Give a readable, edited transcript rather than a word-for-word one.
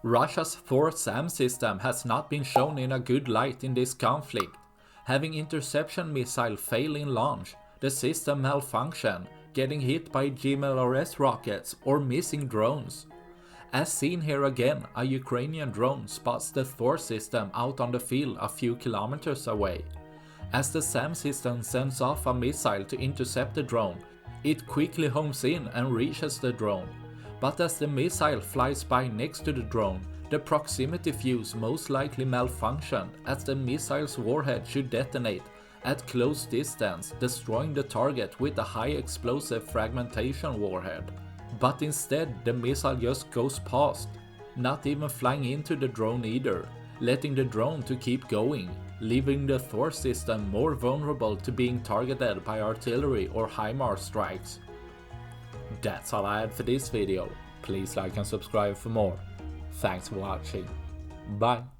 Russia's Tor SAM system has not been shown in a good light in this conflict. Having interception missile fail in launch, the system malfunction, getting hit by GMLRS rockets or missing drones. As seen here again, a Ukrainian drone spots the Tor system out on the field a few kilometers away. As the SAM system sends off a missile to intercept the drone, it quickly homes in and reaches the drone. But as the missile flies by next to the drone, the proximity fuse most likely malfunctioned, as the missile's warhead should detonate at close distance, destroying the target with a high explosive fragmentation warhead. But instead the missile just goes past, not even flying into the drone either, letting the drone to keep going, leaving the Tor system more vulnerable to being targeted by artillery or HIMARS strikes. That's all I had for this video. Please like and subscribe for more. Thanks for watching. Bye.